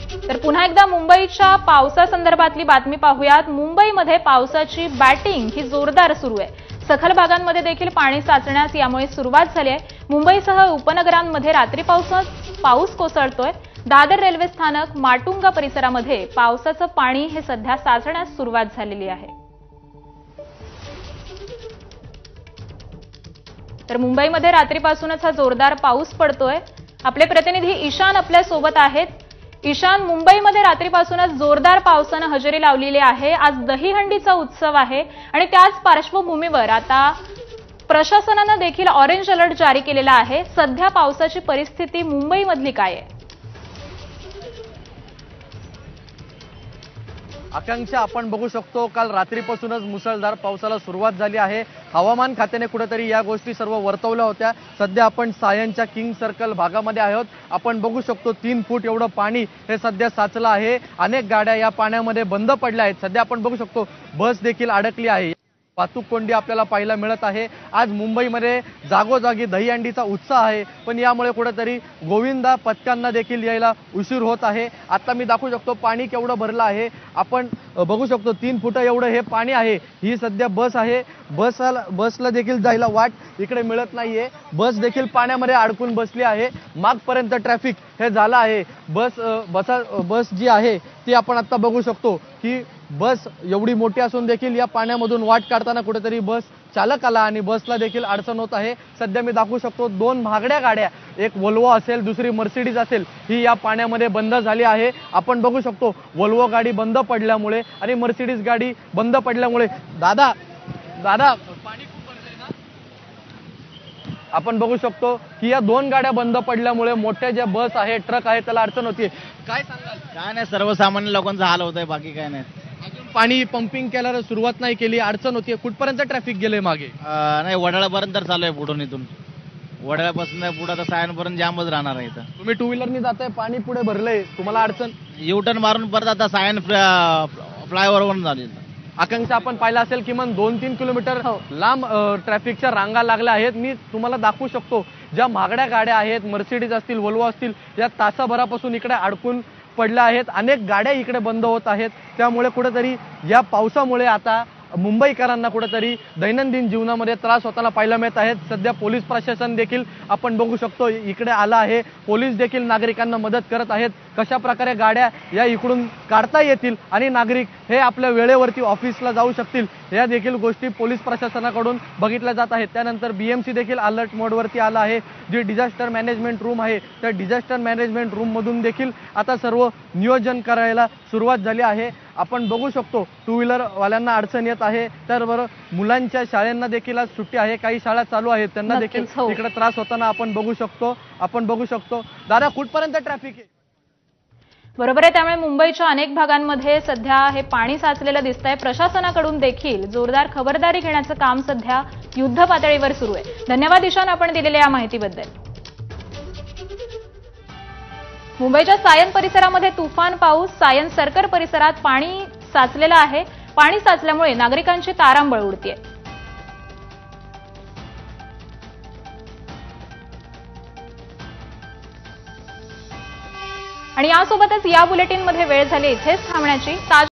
तर पुन्हा एकदा मुंबईच्या पावसासंदर्भातली बातमी पाहूयात। मुंबईमध्ये पावसाची बॅटिंग ही जोरदार सुरू आहे। सखल भागांमध्ये देखील पाणी साचण्यास यामुळे सुरुवात झाली आहे। मुंबईसह उपनगरांमध्ये रात्रीपासूनच पाऊस कोसळतोय। दादर रेल्वे स्थानक, माटुंगा परिसरामध्ये पावसाचं पाणी हे सध्या साचण्यास सुरुवात झालेली आहे। तर मुंबईमध्ये रात्रीपासूनच हा जोरदार पाऊस पडतोय। आपले प्रतिनिधी ईशान आपल्या सोबत आहेत। ईशान, मुंबईमध्ये रात्रीपासूनच जोरदार पावसाने हजेरी लावलेली आहे। आज दहीहंडीचा उत्सव आहे आणि त्याच पार्श्वभूमीवर आता प्रशासनाने देखील ऑरेंज अलर्ट जारी केलेला आहे। सध्या पावसाची परिस्थिती मुंबईमधली काय आहे? आकांक्षा, आपण बघू शकतो काल रात्रीपासूनच मुसळधार पावसाला सुरुवात झाली आहे। हवामान खात्याने कुठेतरी या गोष्टी सर्व वर्तवल्या होत्या। सध्या आपण सायनच्या किंग सर्कल भागामध्ये आहोत। आपण बघू शकतो 3 फूट एवढं पाणी हे सध्या साचलं आहे। अनेक गाड्या या पाण्यामध्ये बंद पडल्या आहेत। सध्या आपण बघू शकतो बस देखील अडकली आहे। वाहतूक कोंडी आपल्याला पाहायला मिळत आहे। आज मुंबईमध्ये जागोजागी दहीहंडीचा उत्साह आहे, पण यामुळे कुठेतरी गोविंदा पथकांना देखील यायला उशीर होत आहे। आता मी दाखवू शकतो पाणी केवढं भरलं आहे। आपण बघू शकतो 3 फूट एवढं हे पाणी आहे। ही सध्या बस आहे। बसला देखील जायला वाट इकडे मिळत नाहीये। बस देखील पाण्यामध्ये अडकून बसली आहे। मागपर्यंत ट्रॅफिक हे झालं आहे। बस जी आहे ती आपण आता बघू शकतो की बस एवढी मोठी असून देखील या पाण्यामधून वाट काढताना कुठेतरी बस चालकाला आणि बसला देखील अडचण होत आहे। सध्या मी दाखवू शकतो 2 महागड्या गाड्या, एक वोल्वो असेल, दुसरी मर्सिडीज असेल, ही या पाण्यामध्ये बंद झाली आहे। आपण बघू शकतो वोल्वो गाडी बंद पडल्यामुळे आणि मर्सिडीज गाडी बंद पडल्यामुळे दादा पाणी खूप भरलंय ना। आपण बघू शकतो की या 2 गाड्या बंद पडल्यामुळे मोठ्या ज्या बस आहे, ट्रक आहे, त्याला अडचण होती। काय सांगाल? काय नाही, सर्वसामान्य लोकांचा हाल होत आहे, बाकी काय नाही। अजून पाणी पंपिंग केल्यावर सुरुवात नाही केली, अडचण होती। कुठपर्यंत ट्रॅफिक गेले मागे? नाही, वडाळ्यापर्यंत तर चालू आहे। पुढून इथून वडाळ्यापासून पुढे आता सायनपर्यंत जामच राहणार आहे। इथं तुम्ही 2 व्हीलरनी जाताय, पाणी पुढे भरलंय, तुम्हाला अडचण? युटर्न मारून परत आता सायन फ्लायओव्हरवरून झाली। आकांक्षा, आपण पाहिलं असेल किमान 2-3 किलोमीटर लांब ट्रॅफिकच्या रांगा लागल्या आहेत। मी तुम्हाला दाखवू शकतो ज्या महागड्या गाड्या आहेत, मर्सिडीज असतील, वोल्वो असतील, या तासाभरापासून इकडे अडकून पडल्या आहेत। अनेक गाड्या इकडे बंद होत आहेत। त्यामुळे कुठेतरी या पावसामुळे आता मुंबईकरांना कुठेतरी दैनंदिन जीवनामध्ये त्रास होताना पाहायला मिळत आहेत। सध्या पोलीस प्रशासन देखील आपण बघू शकतो इकडे आला आहे। पोलीस देखील नागरिकांना मदत करत आहेत। कशा प्रकारे गाड्या या इकडून काढता येतील आणि नागरिक हे आपल्या वेळेवरती ऑफिसला जाऊ शकतील, या देखील गोष्टी पोलीस प्रशासनाकडून बघितल्या जात आहेत। त्यानंतर बीएमसी देखील अलर्ट मोडवरती आला आहे। जी डिझास्टर मॅनेजमेंट रूम आहे, त्या डिझास्टर मॅनेजमेंट रूम मधून देखील आता सर्व नियोजन करायला सुरुवात झाली आहे। आपण बघू शकतो 2 व्हीलर वाल्यांना अडचण येत आहे, तर बरं मुलांच्या शाळांना देखील आज सुट्टी आहे। काही शाळा चालू आहेत, त्यांना देखील इकडे त्रास होताना आपण बघू शकतो। दादा, कुठपर्यंत ट्रॅफिक आहे? बरोबर आहे। त्यामुळे मुंबईच्या अनेक भागांमध्ये सध्या हे पाणी साचलेलं दिसतंय। प्रशासनाकडून देखील जोरदार खबरदारी घेण्याचं काम सध्या युद्ध पातळीवर सुरू आहे। धन्यवाद ईशान, आपण दिलेल्या या माहितीबद्दल। मुंबईच्या सायन परिसरामध्ये तुफान पाऊस। सायन सर्कल परिसरात पाणी साचलेलं आहे। पाणी साचल्यामुळे नागरिकांची तारांबळ उडतीये। आणि यासोबतच या बुलेटिनमध्ये वेळ झाली इथेच थांबण्याची।